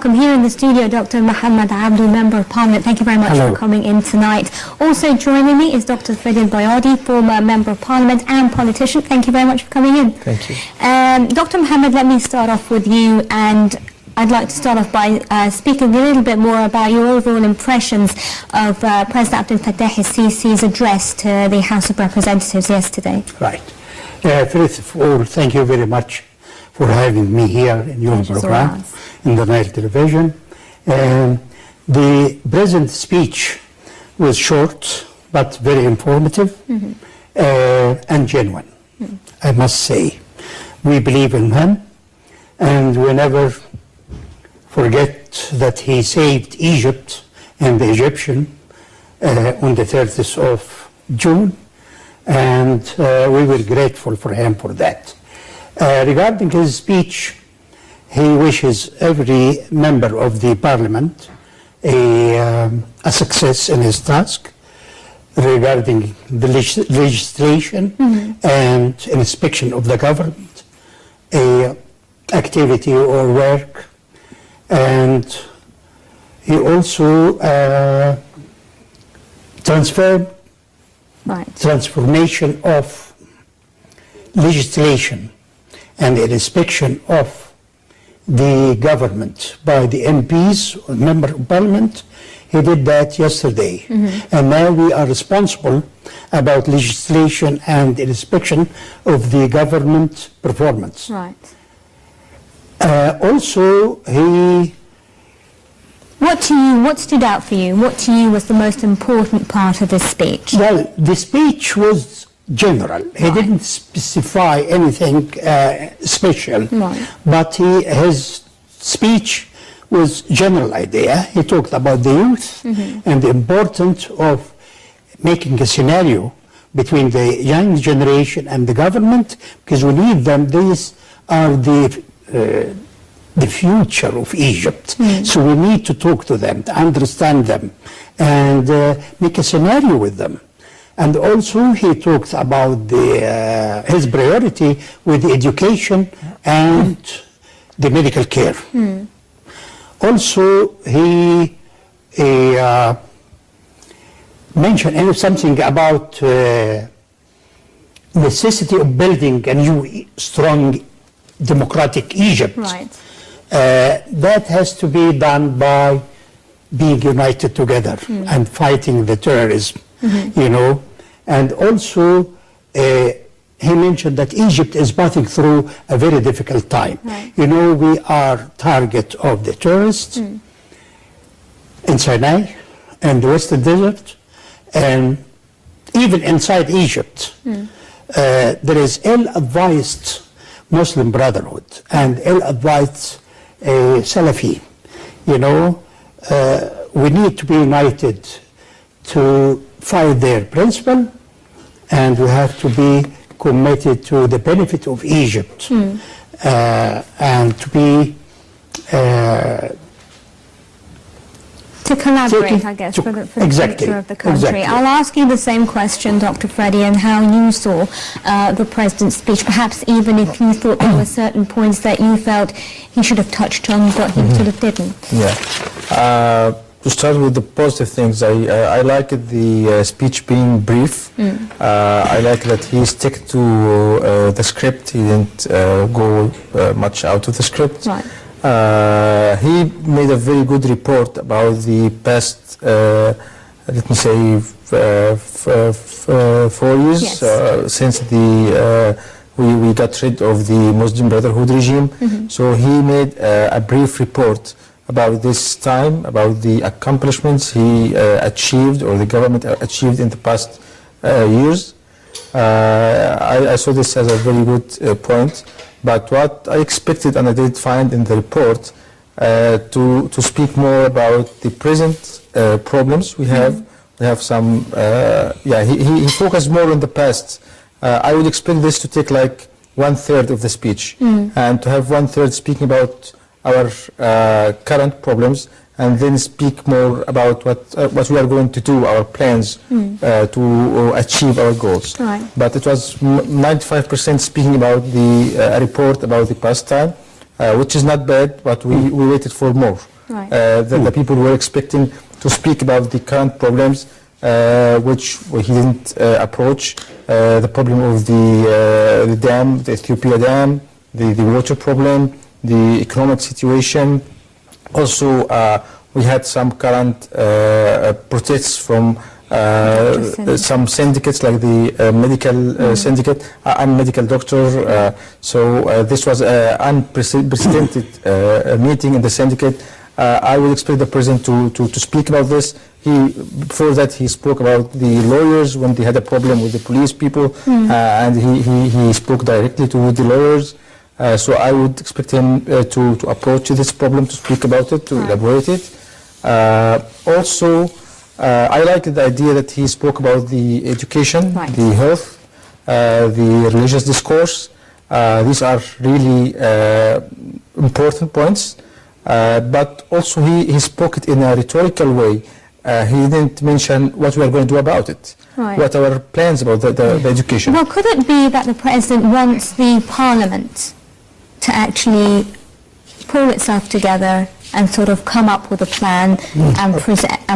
welcome here in the studio Dr. Mohamad Abdou Member of Parliament. Thank you very much for coming in tonight. Also joining me is Dr. Freddy Elbaiady, former Member of Parliament and politician. Thank you very much for coming in. Thank you. Dr. Mohamad, let me start off with you, and I'd like to start off by speaking a little bit more about your overall impressions of President Abdel Fattah al-Sisi's address to the House of Representatives yesterday. Right. First of all, thank you very much for having me here in your program, in the Nile Television. The President's speech was short, but very informative and genuine, I must say. We believe in him, and we never forget that he saved Egypt and the Egyptian on the 30th of June, and we were grateful for him for that. Regarding his speech, he wishes every member of the Parliament a success in his task regarding the legislation and inspection of the government, activity or work. And he also transformation of legislation and the inspection of the government by the MPs or member of Parliament. He did that yesterday. And now we are responsible about legislation and inspection of the government performance. Right. Also, What stood out for you? What to you was the most important part of this speech? Well, the speech was general. He didn't specify anything special, but his speech was general idea. He talked about the youth and the importance of making a scenario between the young generation and the government, because we need them. These are the future of Egypt. So we need to talk to them, to understand them, and make a scenario with them. And also he talked about his priority with the education and the medical care. Also he mentioned something about necessity of building a new strong democratic Egypt. Right. That has to be done by being united together and fighting the terrorism, you know. And also he mentioned that Egypt is passing through a very difficult time. Right. You know, we are target of the terrorists in Sinai and the Western Desert, and even inside Egypt. There is ill-advised Muslim Brotherhood and ill-advised Salafi. You know, we need to be united to fight their principle, and we have to be committed to the benefit of Egypt and to be to collaborate, I guess, for the future of the country. Exactly. I'll ask you the same question, Dr. Freddy, and how you saw the President's speech, perhaps even if you thought there were certain points that you felt he should have touched on, but he sort of didn't. Yeah. To start with the positive things, I liked the speech being brief. I like that he stuck to the script. He didn't go much out of the script. Right. He made a very good report about the past, let me say, 4 years since we got rid of the Muslim Brotherhood regime. So he made a brief report about this time, about the accomplishments he achieved or the government achieved in the past years. I saw this as a very good point. But what I expected, and I did find in the report, to speak more about the present problems we have. We have some, he focused more on the past. I would expect this to take like 1/3 of the speech, and to have 1/3 speaking about our current problems, and then speak more about what we are going to do, our plans to achieve our goals. Right. But it was 95% speaking about the report about the past time, which is not bad, but we waited for more. Right. The people were expecting to speak about the current problems, which he didn't approach. The problem of the dam, the Ethiopia dam, the water problem, the economic situation. Also, we had some current protests from some syndicates, like the medical syndicate. I'm a medical doctor, so this was an unprecedented meeting in the syndicate. I would expect the president to speak about this. Before that, he spoke about the lawyers when they had a problem with the police people, and he spoke directly to the lawyers. So I would expect him to approach this problem, to speak about it, to elaborate it. Also, I like the idea that he spoke about the education, the health, the religious discourse. These are really important points. But also he spoke it in a rhetorical way. He didn't mention what we are going to do about it, what our plans about the education. Well, could it be that the president wants the parliament to actually pull itself together and sort of come up with a plan and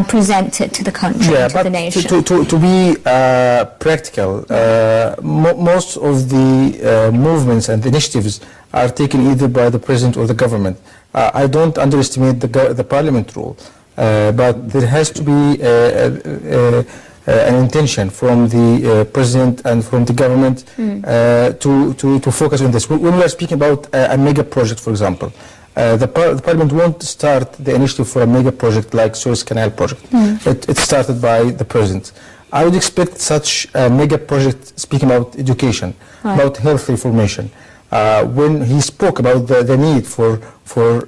present it to the country, to the nation? To be practical, most of the movements and initiatives are taken either by the president or the government. I don't underestimate the parliament role, but there has to be an intention from the president and from the government to focus on this. When we are speaking about a mega project, for example, the parliament won't start the initiative for a mega project like Suez Canal project. It started by the president. I would expect such a mega project, speaking about education, about health reformation. When he spoke about the need for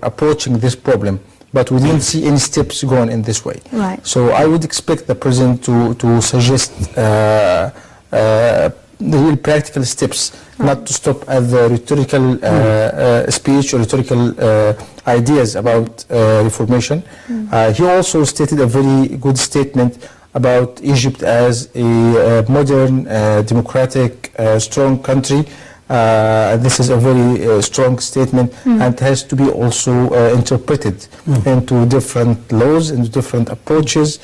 approaching this problem, but we didn't see any steps going in this way. So I would expect the president to suggest the real practical steps, not to stop at the rhetorical speech or rhetorical ideas about reformation. He also stated a very good statement about Egypt as a modern, democratic, strong country. This is a very strong statement, and it has to be also interpreted into different laws, into different approaches.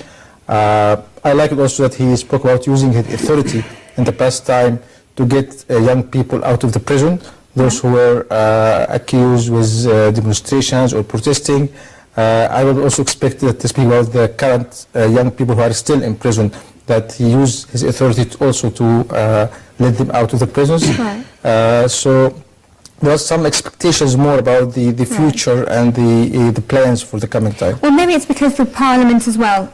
I like it also that he spoke about using his authority in the past time to get young people out of the prison, those who were accused with demonstrations or protesting. I would also expect that to speak about the current young people who are still in prison, that he used his authority also to let them out of the prisons. So there are some expectations more about the future and the plans for the coming time. Well, maybe it's because the parliament as well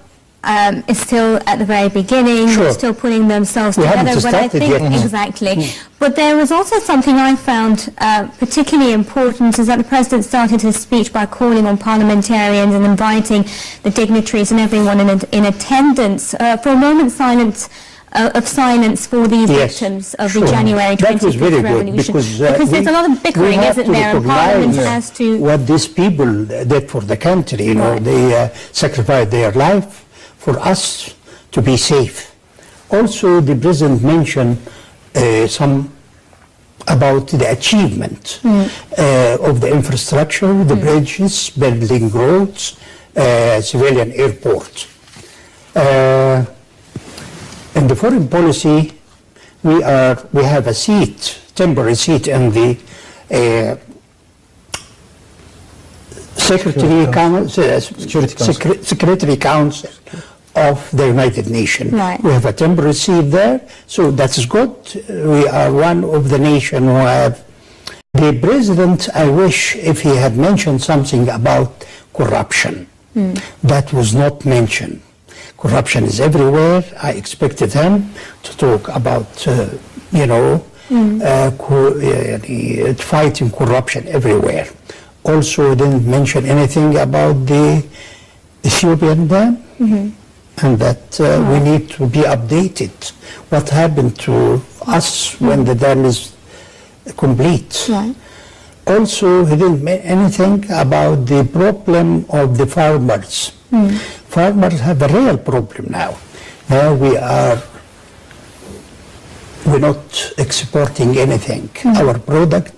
is still at the very beginning, they're still putting themselves together. But I think exactly. But there was also something I found particularly important, is that the president started his speech by calling on parliamentarians and inviting the dignitaries and everyone in attendance for a moment of silence for the victims of the January 25th revolution. Because there's a lot of bickering, isn't there? And Parliament has to... What these people did for the country, you know, they sacrificed their life for us to be safe. Also, the president mentioned some about the achievement of the infrastructure, the bridges, building roads, civilian airport. In the foreign policy, we have a seat, temporary seat in the Secretary Council of the United Nations. We have a temporary seat there, so that's good. We are one of the nations who have. The president, I wish if he had mentioned something about corruption. That was not mentioned. Corruption is everywhere. I expected him to talk about, fighting corruption everywhere. Also didn't mention anything about the Ethiopian dam, and that we need to be updated. What happened to us when the dam is complete? Also, he didn't mention anything about the problem of the farmers. Farmers have a real problem now. Now we're not exporting anything. Our product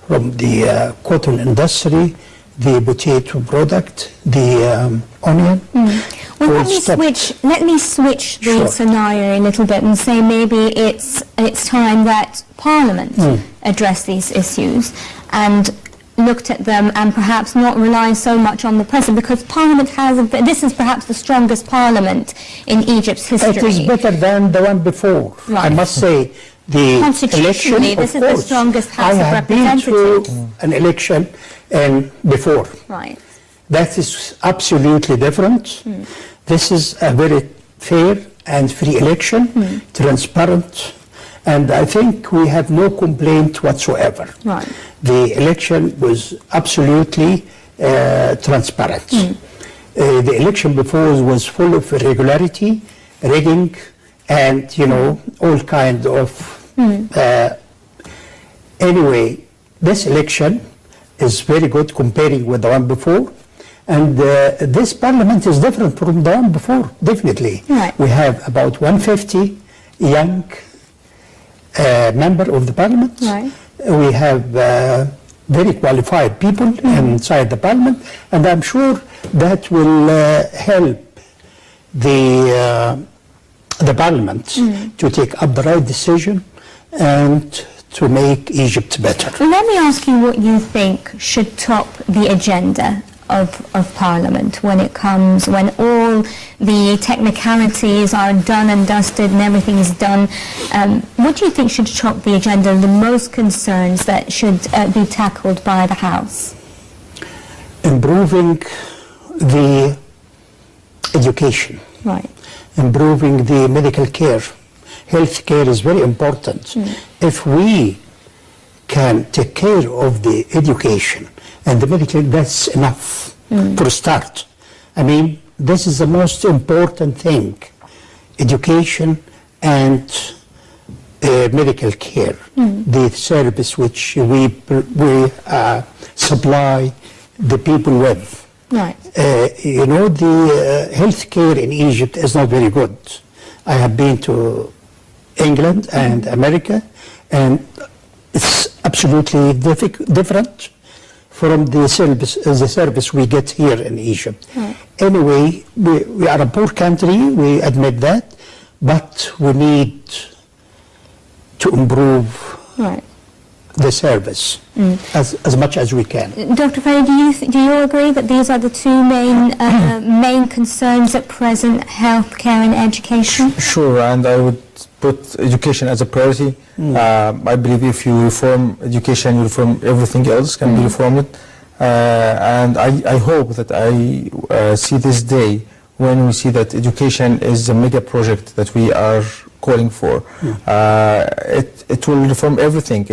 from the cotton industry, the potato product, the onion. Well, let me switch the scenario a little bit and say maybe it's time that Parliament address these issues and looked at them and perhaps not rely so much on the President, because Parliament this is perhaps the strongest Parliament in Egypt's history. It is better than the one before. Right. I must say, the election, this is the strongest House of Representatives. I have been through an election before. Right. That is absolutely different. This is a very fair and free election, transparent, and I think we have no complaint whatsoever. Right. The election was absolutely transparent. The election before was full of irregularity, rigging, and all kind of. Anyway, this election is very good comparing with the one before. And this parliament is different from the one before, definitely. Right. We have about 150 young members of the parliament. Right. We have very qualified people inside the parliament, and I'm sure that will help the parliament to take up the right decision and to make Egypt better. Well, let me ask you what you think should top the agenda of Parliament when all the technicalities are done and dusted and everything is done. What do you think should top the agenda, the most concerns that should be tackled by the House? Improving the education. Right. Improving the medical care. Health care is very important. If we can take care of the education and the medical, that's enough for a start. I mean, this is the most important thing, education and medical care, the service which we supply the people with. Right. The health care in Egypt is not very good. I have been to England and America, and it's absolutely different from the service we get here in Egypt. Right. Anyway, we are a poor country, we admit that, but we need to improve the service as much as we can. Dr. Freddy, do you agree that these are the two main concerns at present, healthcare and education? Sure, and I would put education as a priority. I believe if you reform education, you reform everything else can be reformed. And I hope that I see this day when we see that education is a mega project that we are calling for. It will reform everything.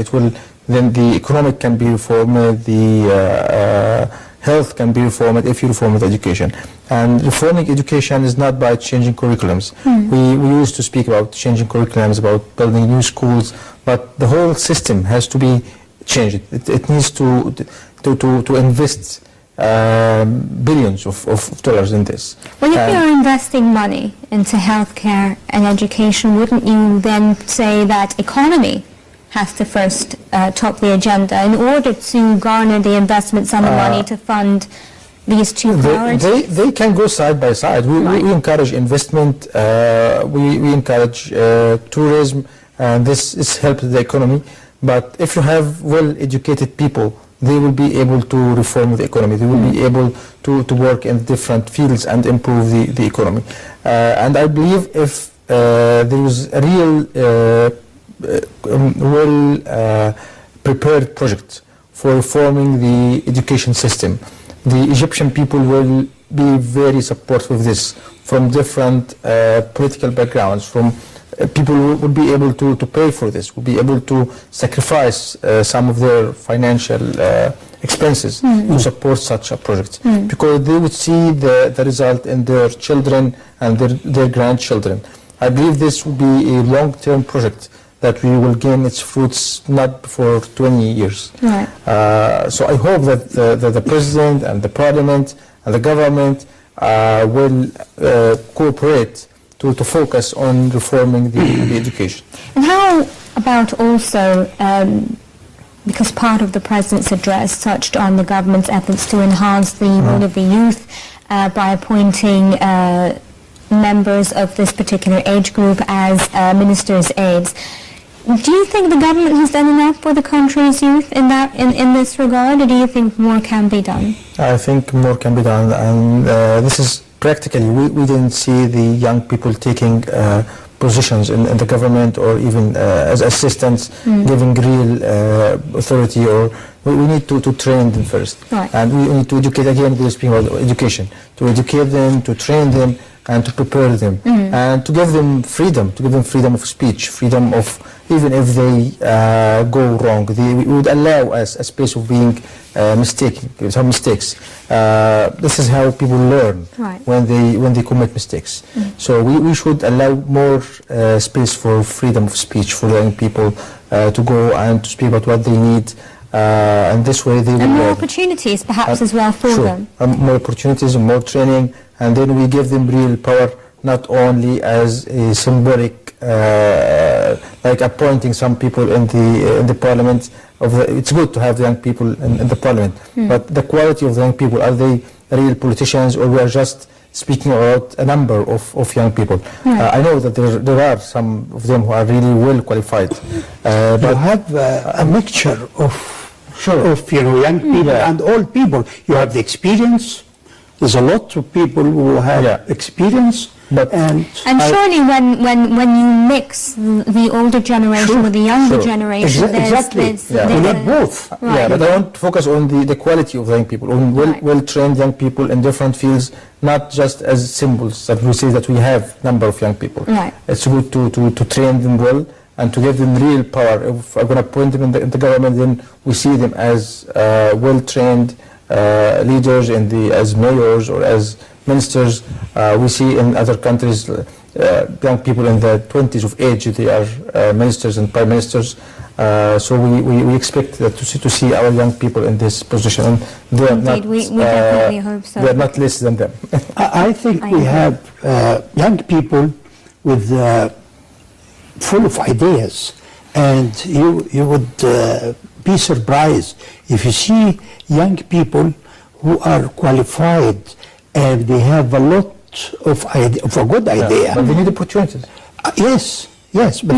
Then the economic can be reformed, the health can be reformed if you reform the education. And reforming education is not by changing curriculums. We used to speak about changing curriculums, about building new schools, but the whole system has to be changed. It needs to invest billions of dollars in this. Well, if you're investing money into healthcare and education, wouldn't you then say that economy has to first top the agenda in order to garner the investments and the money to fund these two priorities? They can go side by side. We encourage investment, we encourage tourism, and this helps the economy. But if you have well-educated people, they will be able to reform the economy. They will be able to work in different fields and improve the economy. And I believe if there is a real well-prepared project for reforming the education system, the Egyptian people will be very supportive of this, from different political backgrounds, from people would be able to pay for this, would be able to sacrifice some of their financial expenses to support such a project, because they would see the result in their children and their grandchildren. I believe this will be a long-term project that we will gain its fruits not for 20 years. Right. So I hope that the President and the Parliament and the government will cooperate to focus on reforming the education. And how about also because part of the President's address touched on the government's efforts to enhance the role of the youth by appointing members of this particular age group as ministers' aides. Do you think the government has done enough for the country's youth in this regard, or do you think more can be done? I think more can be done, and this is practically, we didn't see the young people taking positions in the government or even as assistants, giving real authority, or we need to train them first. Right. And we need to educate, again, we're speaking about education, to educate them, to train them, and to prepare them, and to give them freedom of speech, freedom of, even if they go wrong, we would allow us a space of being mistaken, some mistakes. This is how people learn, right, when they commit mistakes. So we should allow more space for freedom of speech for young people to go and to speak about what they need. And this way they will and more learn. Opportunities perhaps as well for them. More opportunities and more training, and then we give them real power, not only as a symbolic, like appointing some people in the parliament. It's good to have the young people in the parliament, but the quality of the young people, are they real politicians, or we are just speaking about a number of young people? I know that there are some of them who are really well qualified. But you have a mixture of young people and old people. You have the experience. There's a lot of people who have experience. And surely when you mix the older generation with the younger generation, we need both. Right. But I want to focus on the quality of the young people, on well-trained young people in different fields, not just as symbols that we say that we have number of young people. Right. It's good to train them well and to give them real power. If I'm going to appoint them in the government, then we see them as well-trained leaders as mayors or as ministers. We see in other countries young people in their 20s of age, they are ministers and prime ministers. So we expect to see our young people in this position, and they are Indeed, we definitely hope so. They are not less than them. I think we have young people with full of ideas, and you would be surprised if you see young people who are qualified and they have a lot of a good idea. But they need opportunities. Yes, but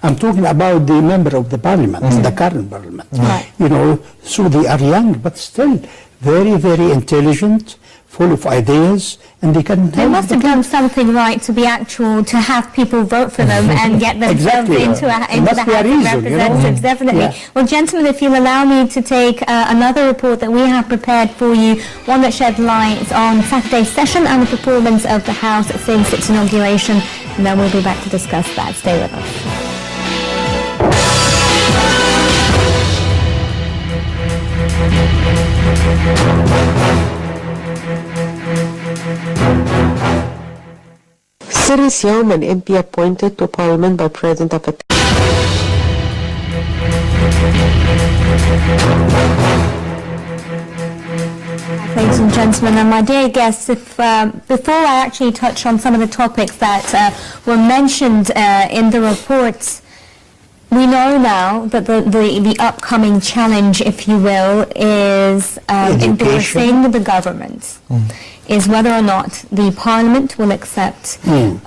I'm talking about the member of the parliament, the current parliament. Right. You know, so they are young, but still very, very intelligent, full of ideas, and they can. They must have done something right to have people vote for them and get themselves into the House of Representatives. Definitely. Yeah. Well, gentlemen, if you'll allow me to take another report that we have prepared for you, one that sheds light on Saturday's session and the performance of the House since its inauguration, and then we'll be back to discuss that. Stay with us. Siris Yom, an MP appointed to Parliament by President Abdou. Ladies and gentlemen, and my dear guests, if before I actually touch on some of the topics that were mentioned in the reports, we know now that the upcoming challenge, if you will, is endorsing the government. Is whether or not the Parliament will accept the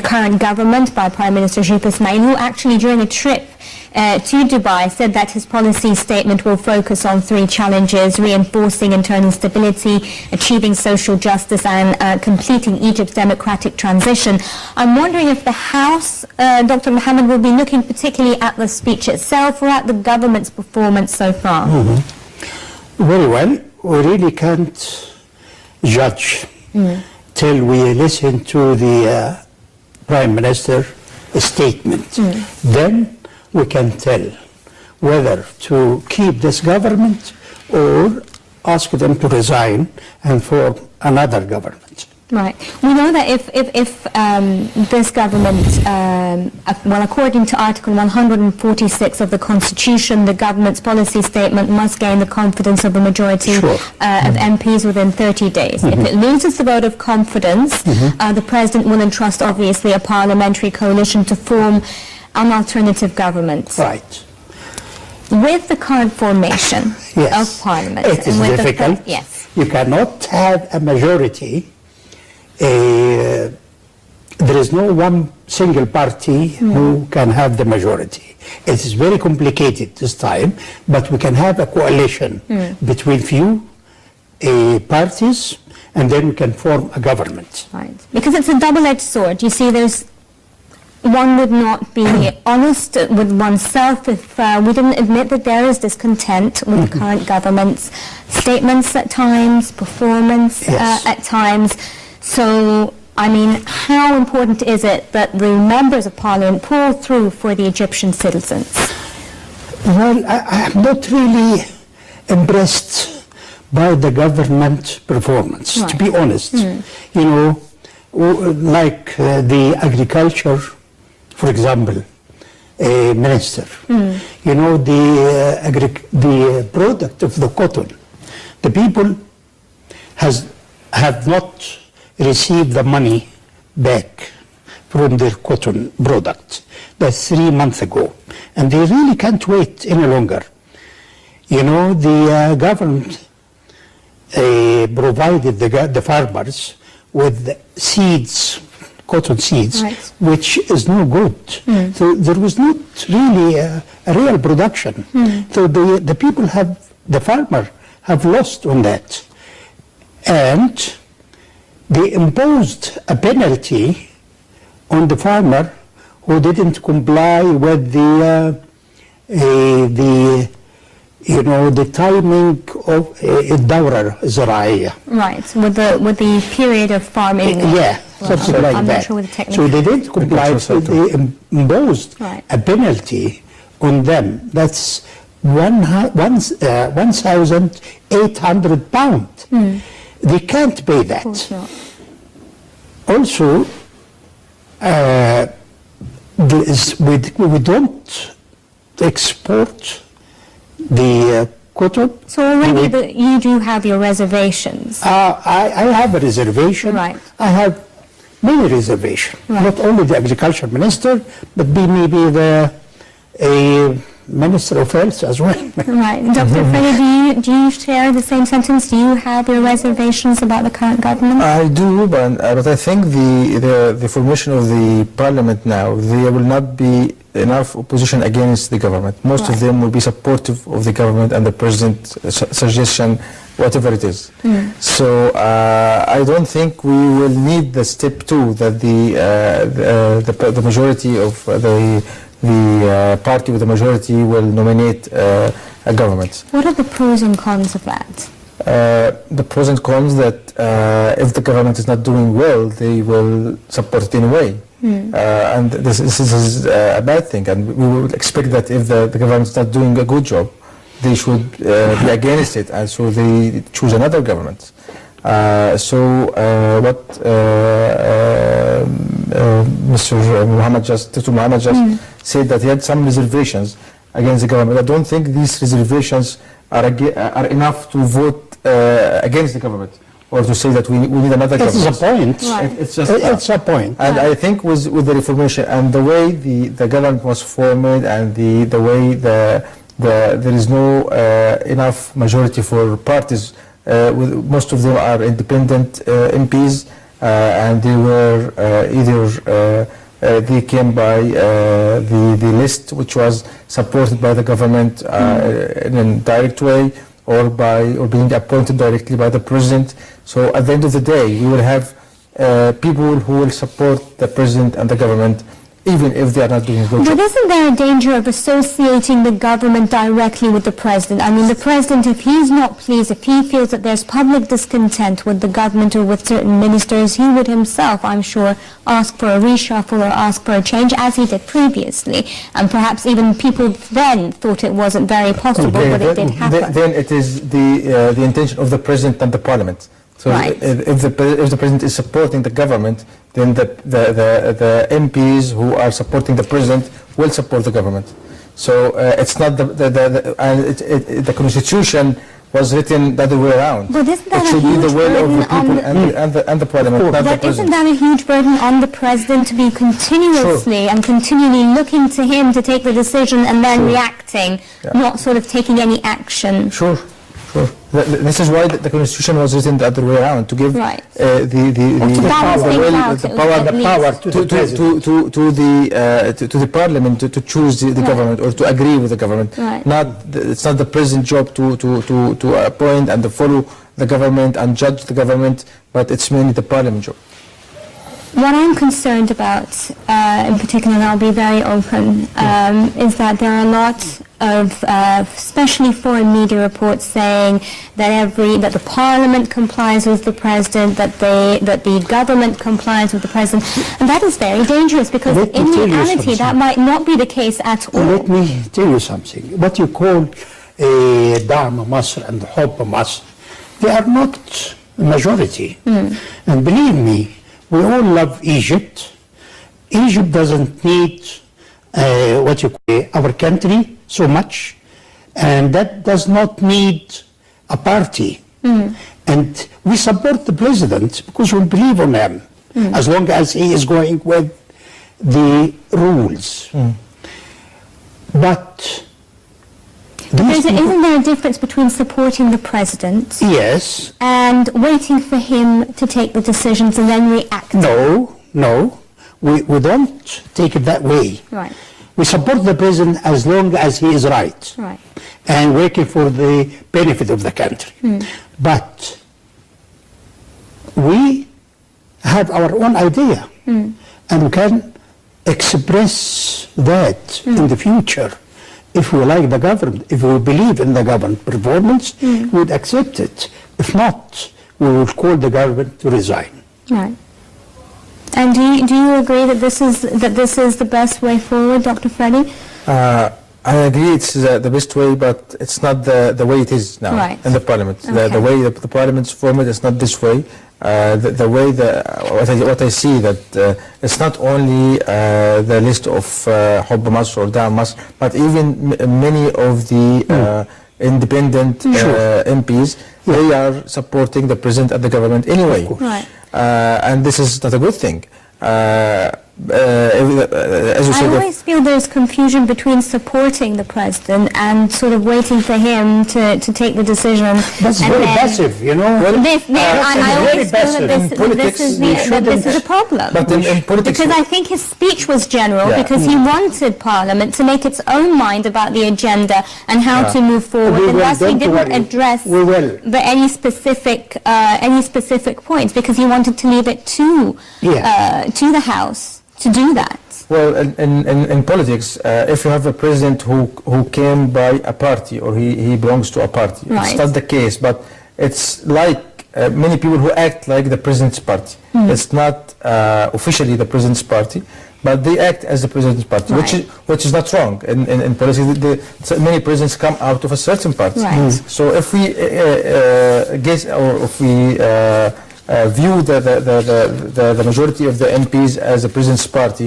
current government by Prime Minister Jip Ismail, who actually during a trip to Dubai said that his policy statement will focus on three challenges: reinforcing internal stability, achieving social justice, and completing Egypt's democratic transition. I'm wondering if the House, Dr. Mohamad, will be looking particularly at the speech itself or at the government's performance so far. Very well. We really can't judge till we listen to the Prime Minister's statement. Then we can tell whether to keep this government or ask them to resign and form another government. Right. We know that if this government, well, according to Article 146 of the Constitution, the government's policy statement must gain the confidence of the majority of MPs within 30 days. If it loses the vote of confidence, the President will entrust, obviously, a parliamentary coalition to form an alternative government. Right. With the current formation Yes. of Parliament, It is and with difficult. yes, You cannot have a majority. There is no one single party who can have the majority. It is very complicated this time, but we can have a coalition between few parties, and then we can form a government. right. Because it's a double-edged sword. You see, one would not be honest with oneself if we didn't admit that there is discontent with the current government's statements at times, performance Yes. at times. So, I mean, how important is it that the members of Parliament pull through for the Egyptian citizens? Well, I'm not really impressed by the government performance, to be honest. You know, like the agriculture, for example, minister. You know, the product of the cotton, the people have not received the money back from their cotton product. That's 3 months ago. And they really can't wait any longer. You know, the government provided the farmers with seeds, cotton seeds, Right. which is no good. So there was not really a real production. So the people the farmer have lost on that. And they imposed a penalty on the farmer who didn't comply with the timing of الدورة الزراعية. Right, with the period of farming. Yeah, something like I'm that. not sure with the technique. So they didn't comply, so they imposed Right. a penalty on them. That's 1,800 pounds. They can't pay that. Of course not. Also, we don't export the cotton. So already you do have your reservations. I have a reservation. Right. I have many reservations. Right. Not only the agriculture minister, but maybe the Minister of Health as well. Right. Dr. Freddy, do you share the same sentence? Do you have your reservations about the current government? I do, but I think the formation of the parliament now, there will not be enough opposition against the government. Most of them will be supportive of the government and the president's suggestion, whatever it is. So I don't think we will need the step 2 that the majority of the party with the majority will nominate a government. What are the pros and cons of that? The pros and cons that if the government is not doing well, they will support it anyway. And this is a bad thing, and we would expect that if the government is not doing a good job, they should be against it, and so they choose another government. What Dr. Mohamad just said, that he had some reservations against the government. I don't think these reservations are enough to vote against the government, or to say that we need another government. That's the point. Right. It's a point. And I think with the reformation and the way the government was formed, and the way there is no enough majority for parties, most of them are independent MPs, and they were either they came by the list which was supported by the government in a direct way, or being appointed directly by the president. So at the end of the day, we will have people who will support the president and the government, even if they are not doing a good job. But isn't there a danger of associating the government directly with the president? I mean, the president, if he's not pleased, if he feels that there's public discontent with the government or with certain ministers, he would himself, I'm sure, ask for a reshuffle or ask for a change, as he did previously. And perhaps even people then thought it wasn't very possible, but it did happen. Then it is the intention of the president and the parliament. So Right. if the president is supporting the government, then the MPs who are supporting the president will support the government. So it's not the constitution was written the other way around. But isn't that it a should be the huge will of the burden people and the parliament, not the But isn't president. that a huge burden on the president to be continuously and continually looking to him to take the decision and then reacting, not sort of taking any action? Sure. This is why the constitution was written the other way around, to give Right. the balance power, things out, the at power, least. to the president. to the parliament to choose the government or to agree with the government. Right. It's not the president's job to appoint and to follow the government and judge the government, but it's mainly the parliament job. What I'm concerned about, in particular, and I'll be very open, is that there are a lot of, especially foreign media reports saying that the parliament complies with the president, that the government complies with the president, and that is very dangerous because Let me in tell you reality something. that might not be the case at all. Let me tell you something. What you call دعم مصر and حب مصر, they are not the majority. And believe me, we all love Egypt. Egypt doesn't need our country so much, and that does not need a party. And we support the president because we believe on him, as long as he is going with the rules. But Isn't there a difference between supporting the president yes, and waiting for him to take the decisions and then reacting? no, we don't take it that way. Right. We support the president as long as he is right. Right. And working for the benefit of the country. But we have our own idea, and we can express that in the future. If we like the government, if we believe in the government performance, we would accept it. If not, we will call the government to resign. Right. And do you agree that this is the best way forward, Dr. Freddy? I agree it's the best way, but it's not the way it is now Right. in the parliament. Okay. The way the parliament's format is not this way. The way what I see that it's not only the list of حب مصر or دعم مصر, but even many of the independent MPs, they are supporting the president and the government anyway. Right. And this is not a good thing. As you I said, always feel there's confusion between supporting the president and sort of waiting for him to take the decision. That's and very then- passive, you know. And I always feel that politics, this is a problem. But in politics, Because I think his speech was general because he wanted Parliament to make its own mind about the agenda and how to move forward, We and will, thus he don't didn't worry. address We will. any specific points because he wanted to leave it to the House to do that. well, in politics, if you have a president who came by a party or he belongs to a party, Right. it's not the case. But it's like many people who act like the president's party. It's not officially the president's party, but they act as the president's party, Right. which is not wrong. In politics, so many presidents come out of a certain party. Right. So if we guess or if we view the majority of the MPs as the president's party,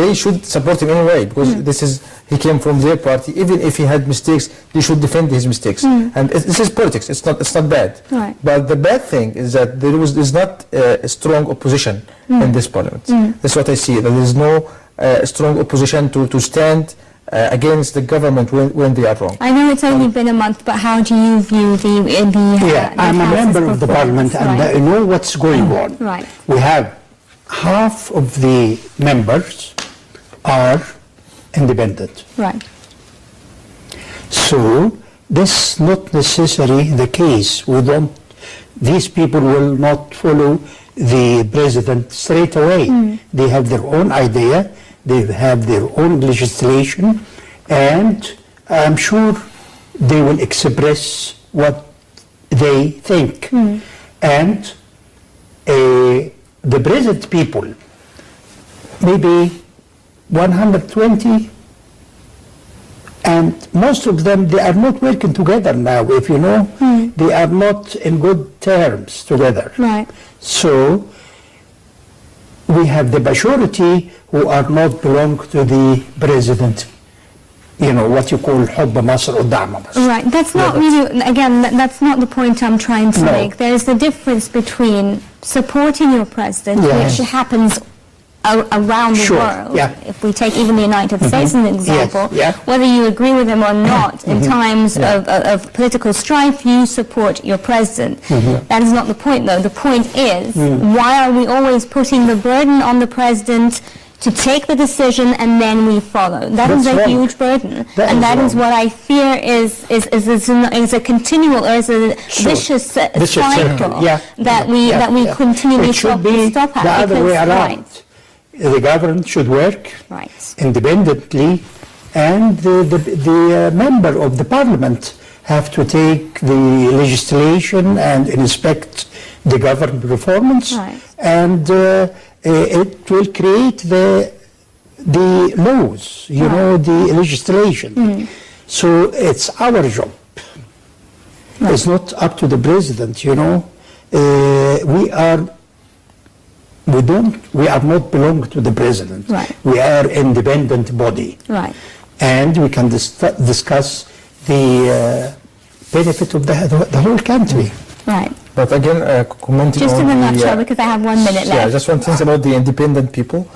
they should support him anyway because he came from their party. Even if he had mistakes, they should defend his mistakes. And this is politics. It's not bad. Right. But the bad thing is that there's not a strong opposition in this parliament. That's what I see. That there is no strong opposition to stand against the government when they are wrong. I know it's only been a month, but how do you view the I'm a House's member of the performance? parliament and I know what's going on. Right. We have half of the members are independent. Right. So this is not necessarily the case. These people will not follow the president straight away. They have their own idea, they have their own legislation, and I'm sure they will express what they think. And the present people, maybe 120, and most of them, they are not working together now, if you know. They are not in good terms together. Right. So we have the majority who are not belong to the president what you call حب مصر ودعم مصر. Right, that's not really, again, that's not the point I'm trying to make. There's the difference between supporting your president, which happens around the world. If we take even the United States as an example, whether you agree with him or not, in times of political strife, you support your president. That is not the point, though. The point is, why are we always putting the burden on the president to take the decision and then we follow? That is a huge burden, and that is what I fear is a continual, or is a vicious cycle that we continually stop at. The other way around. The government should work independently, and the member of the parliament have to take the legislation and inspect the government performance, and it will create the laws, the legislation. So it's our job. It's not up to the president, we are not belong to the president. We are independent body. And we can discuss the benefit of the whole country. But again, commenting just on in a nutshell, because I have 1 minute left. Yeah, just one thing about the independent people.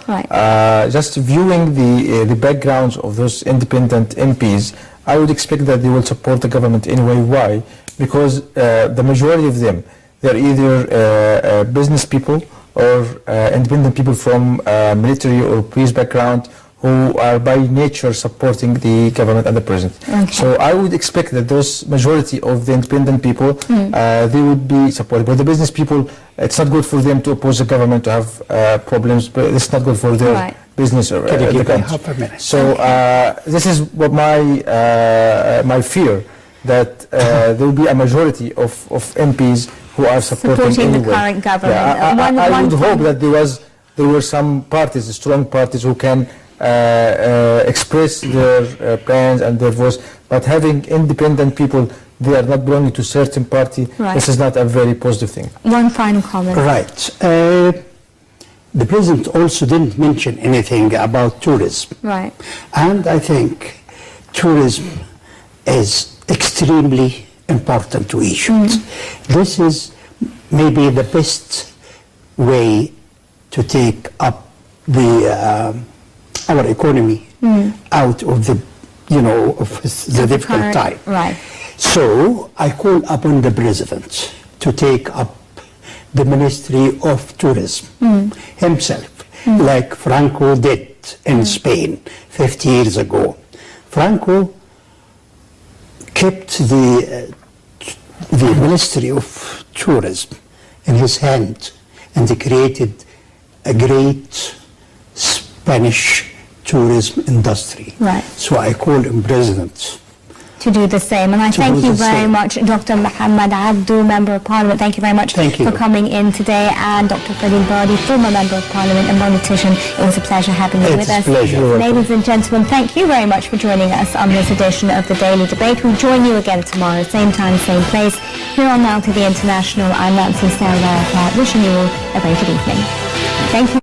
Just viewing the backgrounds of those independent MPs, I would expect that they will support the government anyway. Why? Because the majority of them, they're either business people or independent people from military or police background who are by nature supporting the government and the president. So I would expect that those majority of the independent people, they would be supported. But the business people, it's not good for them to oppose the government, to have problems, but it's not good for their business or the country. So this is what my fear, that there will be a majority of MPs who are supporting the current government. I would hope that there were some parties, strong parties, who can express their plans and their voice, but having independent people, they are not belonging to certain party, this is not a very positive thing. One final comment. Right. The president also didn't mention anything about tourism. And I think tourism is extremely important to Egypt. This is maybe the best way to take up our economy out of the difficult time. So I call upon the president to take up the Ministry of Tourism himself, like Franco did in Spain 50 years ago. Franco kept the Ministry of Tourism in his hand, and he created a great Spanish tourism industry. So I call him president to do the same. And I thank you very much, Dr. Mohamad Abdou, Member of Parliament. Thank you very much for coming in today. And Dr. Freddy Elbaiady, former Member of Parliament and politician. It was a pleasure having you with us. Ladies and gentlemen, thank you very much for joining us on this edition of The Daily Debate. We'll join you again tomorrow, same time, same place. Here on Nile TV International, I'm Nancy Sarah, wishing you all a very good evening. Thank you.